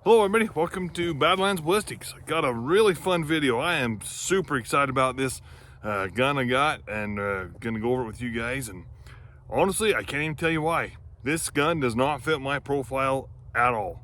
Hello everybody, welcome to Badlands Ballistics. I got a really fun video. I am super excited about this gun I got and gonna go over it with you guys. And honestly, I can't even tell you why. This gun does not fit my profile at all.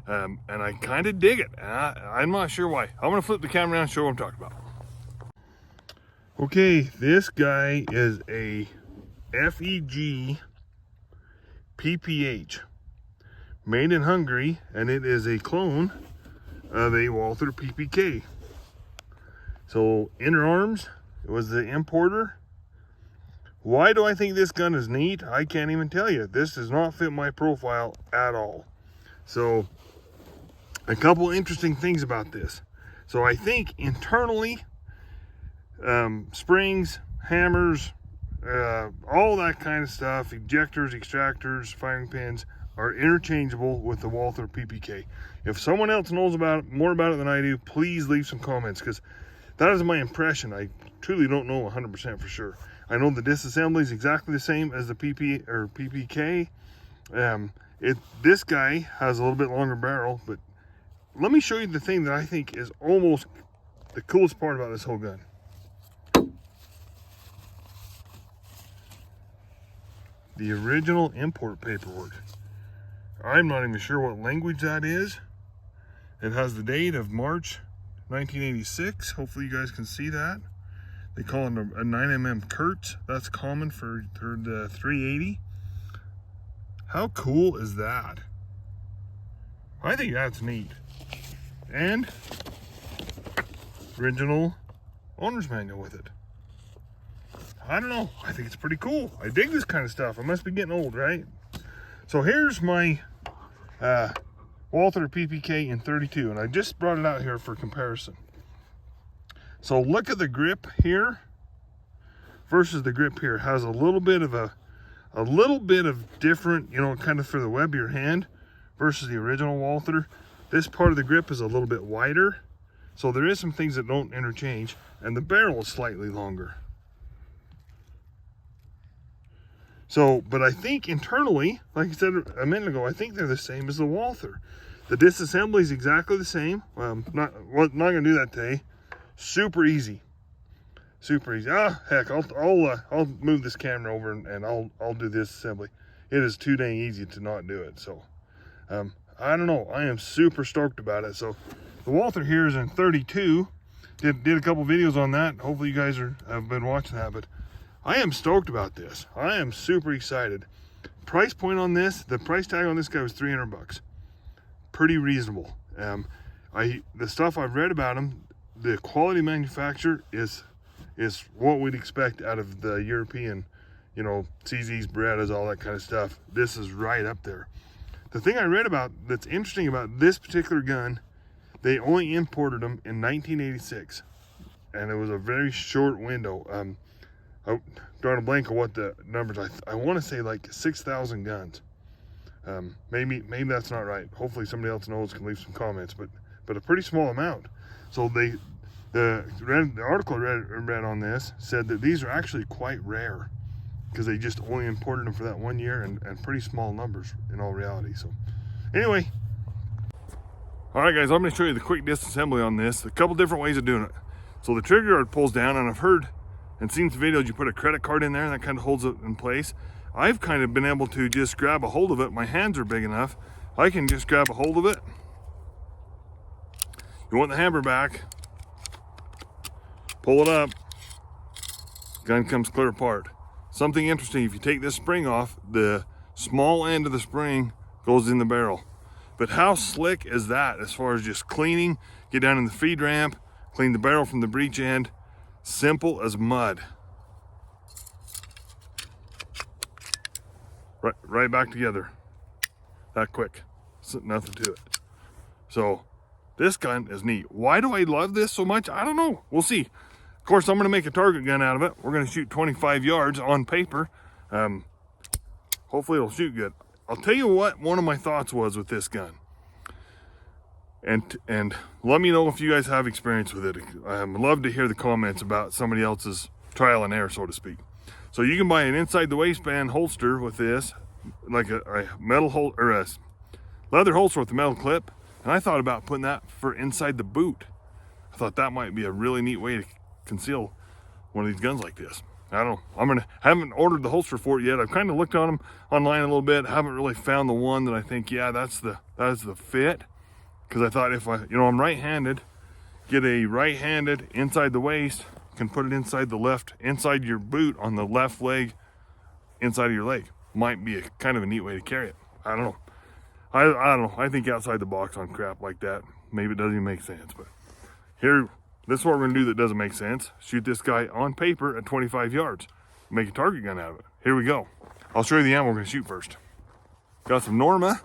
And I kind of dig it. And I'm not sure why. I'm gonna flip the camera around and show what I'm talking about. Okay, this guy is a FEG PPH. Made in Hungary, and it is a clone of a Walther PPK. So inner arms, it was the importer. Why do I think this gun is neat? I can't even tell you. This does not fit my profile at all. So a couple interesting things about this. So I think internally, springs, hammers, all that kind of stuff, ejectors, extractors, firing pins, are interchangeable with the Walther PPK. If someone else knows more about it than I do, please leave some comments, because that is my impression. I truly don't know 100% for sure. I know the disassembly is exactly the same as the PPK. This guy has a little bit longer barrel, but let me show you the thing that I think is almost the coolest part about this whole gun. The original import paperwork. I'm not even sure what language that is. It has the date of March 1986. Hopefully you guys can see that. They call it a 9mm Kurtz. That's common for the 380. How cool is that? I think that's neat. And original owner's manual with it. I don't know. I think it's pretty cool. I dig this kind of stuff. I must be getting old, right? So here's my Walther PPK in 32, and I just brought it out here for comparison. So look at the grip here versus the grip here. It has a little bit of different, kind of for the web of your hand versus the original Walther. This part of the grip is a little bit wider, so there is some things that don't interchange, and the barrel is slightly longer. So, but I think internally, like I said a minute ago, I think they're the same as the Walther. The disassembly is exactly the same. Not gonna do that today. Super easy, super easy. Heck, I'll move this camera over and I'll do this assembly. It is too dang easy to not do it. So, I don't know. I am super stoked about it. So, the Walther here is in 32. Did a couple videos on that. Hopefully, you guys have been watching that, but I am stoked about this. I am super excited. Price point on this, the price tag on this guy was 300 bucks. Pretty reasonable. The stuff I've read about him, the quality manufacturer is what we'd expect out of the European, CZs, Berettas, all that kind of stuff. This is right up there. The thing I read about that's interesting about this particular gun, they only imported them in 1986, and it was a very short window. I'm drawing a blank of what the numbers. I want to say like 6,000 guns. Maybe that's not right. Hopefully somebody else knows, can leave some comments. But a pretty small amount. So the article I read on this said that these are actually quite rare, because they just only imported them for that 1 year, and pretty small numbers in all reality. So anyway, all right guys, I'm going to show you the quick disassembly on this. A couple different ways of doing it. So the trigger guard pulls down, and I've heard and seen some videos, you put a credit card in there and that kind of holds it in place. I've kind of been able to just grab a hold of it. My hands are big enough. I can just grab a hold of it. You want the hammer back, pull it up, gun comes clear apart. Something interesting, if you take this spring off, the small end of the spring goes in the barrel. But how slick is that as far as just cleaning? Get down in the feed ramp, clean the barrel from the breech end. Simple as mud. Right back together. That quick. Nothing to it. So this gun is neat. Why do I love this so much? I don't know. We'll see. Of course, I'm going to make a target gun out of it. We're going to shoot 25 yards on paper. Hopefully it'll shoot good. I'll tell you what one of my thoughts was with this gun. And let me know if you guys have experience with it. I'd love to hear the comments about somebody else's trial and error, so to speak. So you can buy an inside the waistband holster with this, like a metal or a leather holster with a metal clip. And I thought about putting that for inside the boot. I thought that might be a really neat way to conceal one of these guns like this. I don't know. Haven't ordered the holster for it yet. I've kind of looked on them online a little bit. Haven't really found the one that I think, yeah, that is the fit. Because I thought if I'm right-handed, get a right-handed inside the waist, can put it inside the left, inside your boot on the left leg, inside of your leg. Might be a kind of a neat way to carry it. I don't know. I don't know. I think outside the box on crap like that. Maybe it doesn't even make sense. But here, this is what we're gonna do that doesn't make sense. Shoot this guy on paper at 25 yards. Make a target gun out of it. Here we go. I'll show you the ammo we're gonna shoot first. Got some Norma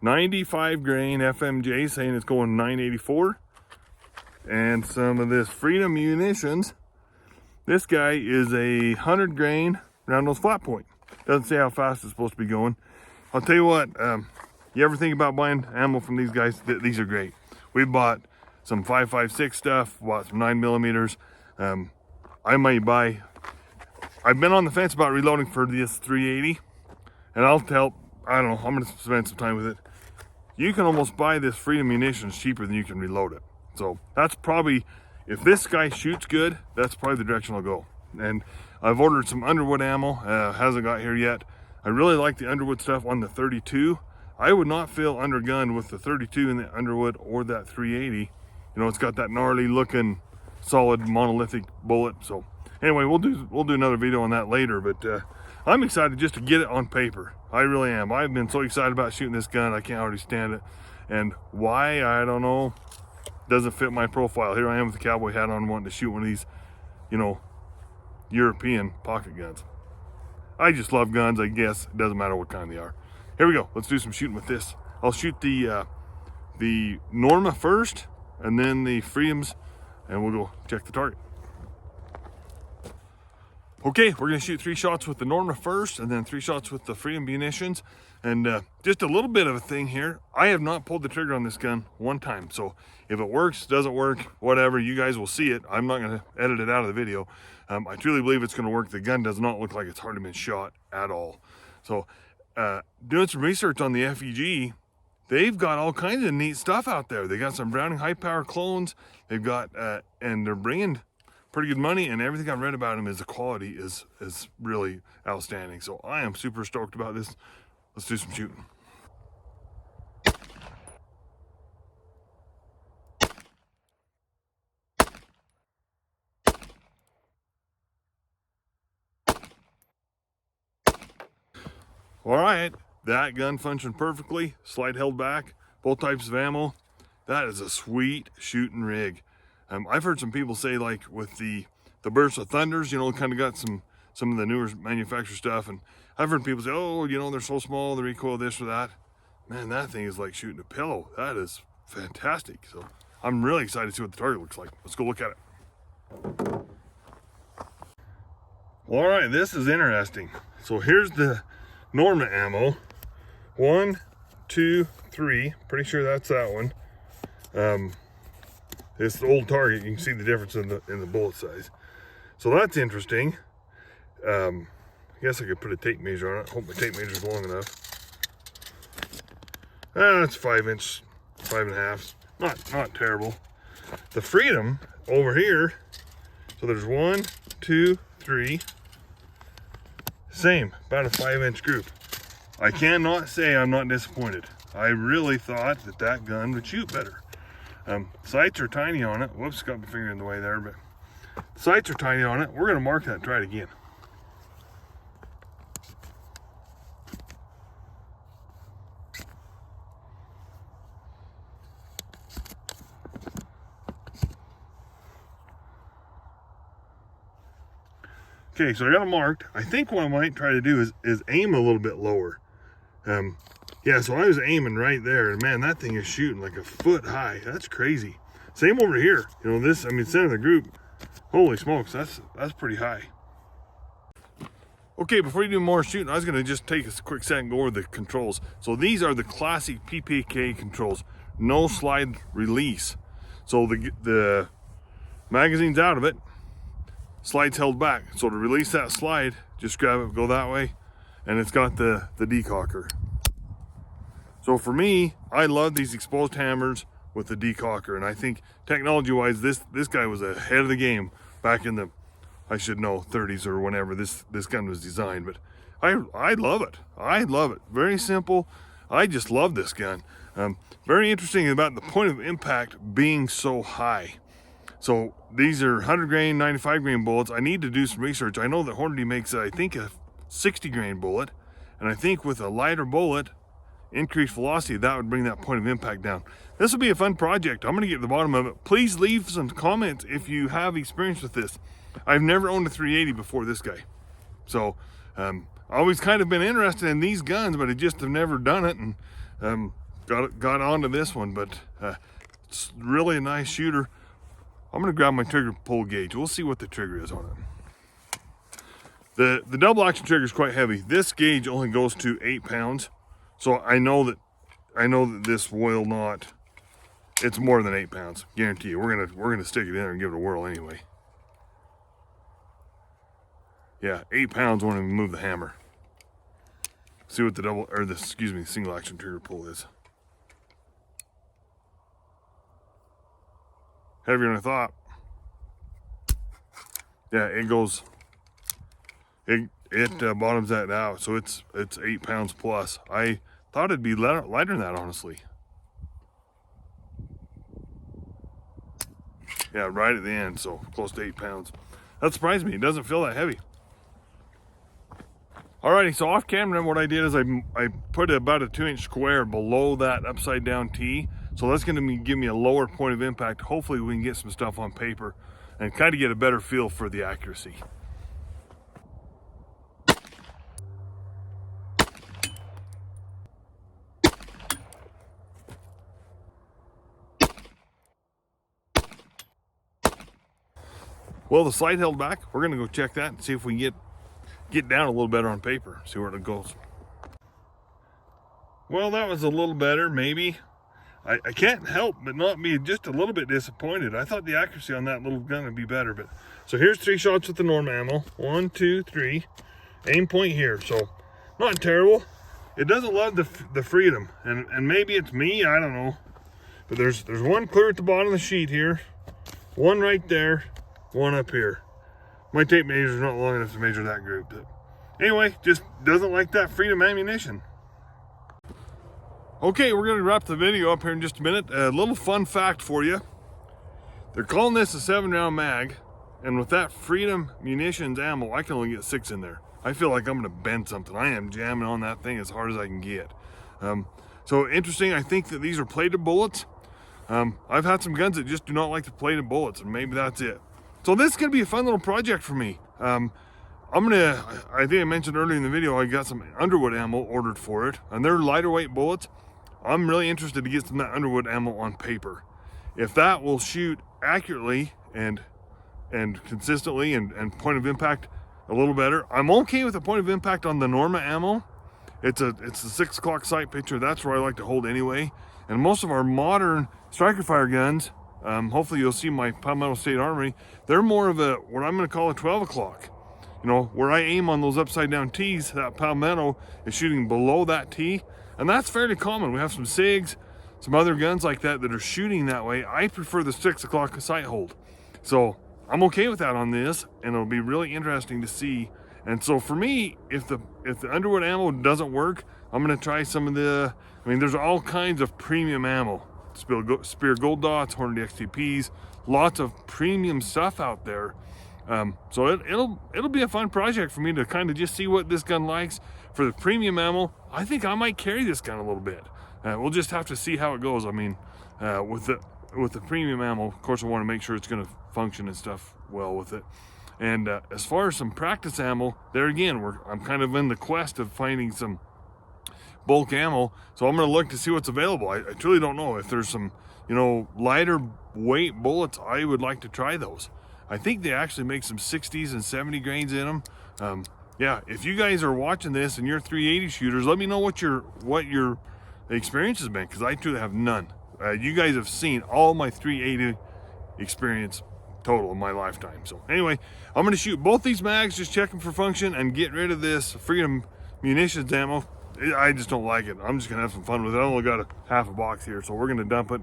95 grain FMJ saying it's going 984. And some of this Freedom Munitions. This guy is a 100 grain round nose flat point. Doesn't say how fast it's supposed to be going. I'll tell you what, you ever think about buying ammo from these guys? These are great. We bought some 5.56 stuff, bought some 9mm. I might buy, I've been on the fence about reloading for this 380. And I don't know, I'm gonna spend some time with it. You can almost buy this Freedom Munitions cheaper than you can reload it. So that's probably, if this guy shoots good, that's probably the direction I'll go. And I've ordered some Underwood ammo, hasn't got here yet. I really like the Underwood stuff on the 32. I would not feel undergunned with the 32 in the Underwood or that 380. You know, it's got that gnarly looking, solid monolithic bullet. So anyway, we'll do another video on that later, but I'm excited just to get it on paper. I really am. I've been so excited about shooting this gun, I can't already stand it. And why, I don't know. Doesn't fit my profile. Here I am with the cowboy hat on, wanting to shoot one of these, you know, European pocket guns. I just love guns, I guess. It doesn't matter what kind they are. Here we go. Let's do some shooting with this. I'll shoot the Norma first, and then the Freedoms, and we'll go check the target. Okay, we're gonna shoot 3 shots with the Norma first, and then 3 shots with the Freedom Munitions. And just a little bit of a thing here. I have not pulled the trigger on this gun one time. So if it works, doesn't work, whatever, you guys will see it. I'm not gonna edit it out of the video. I truly believe it's gonna work. The gun does not look like it's hardly been shot at all. So doing some research on the FEG, they've got all kinds of neat stuff out there. They got some Browning high power clones. They've got, and they're bringing pretty good money, and everything I've read about them is the quality is really outstanding. So I am super stoked about this. Let's do some shooting. All right, that gun functioned perfectly. Slide held back, both types of ammo. That is a sweet shooting rig. I've heard some people say, like with the Burst of Thunders, you know, kind of got some of the newer manufacturer stuff, and I've heard people say, oh, you know, they're so small, the recoil this or that. Man, that thing is like shooting a pillow. That is fantastic. So I'm really excited to see what the target looks like. Let's go look at it. All right, this is interesting. So here's the Norma ammo. 1, 2, 3. Pretty sure that's that one. It's the old target. You can see the difference in the bullet size. So that's interesting. I guess I could put a tape measure on it. Hope my tape measure is long enough. It's 5 inch, 5.5. Not terrible. The Freedom over here. So there's 1, 2, 3. Same, about a 5 inch group. I cannot say I'm not disappointed. I really thought that gun would shoot better. Sights are tiny on it. Whoops, got my finger in the way there, but sights are tiny on it. We're gonna mark that and try it again. Okay, so I got it marked. I think what I might try to do is aim a little bit lower. Yeah, so I was aiming right there, and man, that thing is shooting like a foot high. That's crazy. Same over here. You know, this, I mean, center of the group. Holy smokes, that's pretty high. Okay, before you do more shooting, I was gonna just take a quick second and go over the controls. So these are the classic PPK controls. No slide release. So the magazine's out of it. Slide's held back. So to release that slide, just grab it, go that way, and it's got the decocker. So for me, I love these exposed hammers with the decocker, and I think technology-wise, this guy was ahead of the game back in the, I should know, 30s or whenever this gun was designed. But I love it. I love it. Very simple. I just love this gun. Very interesting about the point of impact being so high. So these are 100 grain, 95 grain bullets. I need to do some research. I know that Hornady makes, I think, a 60 grain bullet, and I think with a lighter bullet, increased velocity, that would bring that point of impact down. This will be a fun project. I'm gonna get to the bottom of it. Please leave some comments if you have experience with this. I've never owned a 380 before this guy. So always kind of been interested in these guns, but I just have never done it, and got onto this one. But it's really a nice shooter. I'm gonna grab my trigger pull gauge. We'll see what the trigger is on it. The double action trigger is quite heavy. This gauge only goes to 8 pounds. So I know that this will not, it's more than 8 pounds, guarantee you. We're gonna stick it in there and give it a whirl anyway. Yeah, 8 pounds won't even move the hammer. See what the single action trigger pull is. Heavier than I thought. Yeah, it goes, it bottoms that out, so it's 8 pounds plus. I thought it'd be lighter than that, honestly. Yeah, right at the end, so close to 8 pounds. That surprised me. It doesn't feel that heavy. Alrighty, so off camera, what I did is I put about a 2-inch square below that upside down T. So that's going to give me a lower point of impact. Hopefully we can get some stuff on paper and kind of get a better feel for the accuracy. Well, the slide held back. We're gonna go check that and see if we can get down a little better on paper, see where it goes. Well, that was a little better, maybe. I can't help but not be just a little bit disappointed. I thought the accuracy on that little gun would be better, but so here's 3 shots with the Norm ammo. 1, 2, 3. Aim point here, so not terrible. It doesn't love the freedom, and maybe it's me, I don't know. But there's one clear at the bottom of the sheet here, one right there, one up here. My tape measure is not long enough to measure that group, but anyway, just doesn't like that freedom ammunition. Okay, we're going to wrap the video up here in just a minute. A little fun fact for you. They're calling this a 7-round mag, and with that Freedom Munitions ammo, I can only get 6 in there. I feel like I'm going to bend something. I am jamming on that thing as hard as I can get. So interesting, I think that these are plated bullets. I've had some guns that just do not like the plated bullets, and maybe that's it. So this is going to be a fun little project for me. I think I mentioned earlier in the video, I got some Underwood ammo ordered for it, and they're lighter weight bullets. I'm really interested to get some of that Underwood ammo on paper. If that will shoot accurately and consistently and point of impact a little better, I'm okay with the point of impact on the Norma ammo. It's a 6 o'clock sight picture. That's where I like to hold anyway. And most of our modern striker fire guns, hopefully you'll see my Palmetto State Armory, they're more of a, what I'm going to call a 12 o'clock. You know, where I aim on those upside down T's, that Palmetto is shooting below that T, and that's fairly common. We have some SIGs, some other guns like that are shooting that way. I prefer the 6 o'clock sight hold. So I'm okay with that on this, and it'll be really interesting to see. And so for me, if the Underwood ammo doesn't work, I'm going to try some of the, there's all kinds of premium ammo. Spear Gold Dots, Hornady XTPs, lots of premium stuff out there. So it'll be a fun project for me to kind of just see what this gun likes. For the premium ammo, I think I might carry this gun a little bit. We'll just have to see how it goes. With the premium ammo, of course, I want to make sure it's going to function and stuff well with it. And as far as some practice ammo, there again, I'm kind of in the quest of finding some bulk ammo. So I'm going to look to see what's available. I truly don't know if there's some, lighter weight bullets. I would like to try those. I think they actually make some 60s and 70 grains in them. Yeah, if you guys are watching this and you're 380 shooters, let me know what your experience has been, because I truly have none. You guys have seen all my 380 experience total in my lifetime. So anyway, I'm going to shoot both these mags, just checking for function, and get rid of this Freedom Munitions ammo. I just don't like it. I'm just gonna have some fun with it. I only got a half a box here, so we're gonna dump it.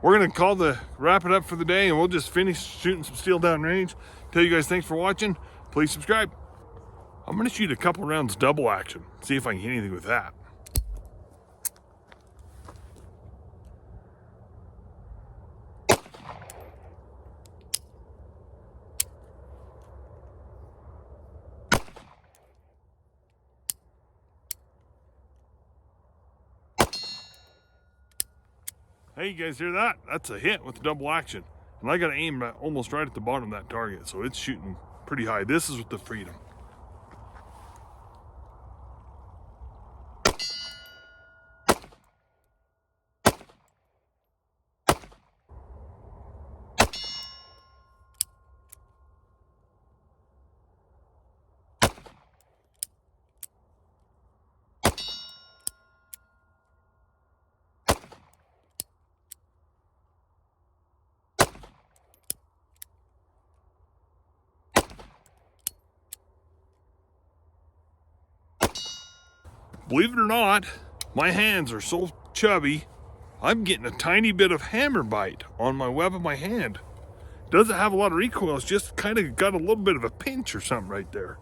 We're gonna wrap it up for the day, and we'll just finish shooting some steel down range. Tell you guys thanks for watching. Please subscribe. I'm gonna shoot a couple rounds double action. See if I can get anything with that. Hey, you guys hear that? That's a hit with the double action. And I got to aim almost right at the bottom of that target, so it's shooting pretty high. This is with the Freedom. Believe it or not, my hands are so chubby, I'm getting a tiny bit of hammer bite on my web of my hand. Doesn't have a lot of recoil, it's just kind of got a little bit of a pinch or something right there.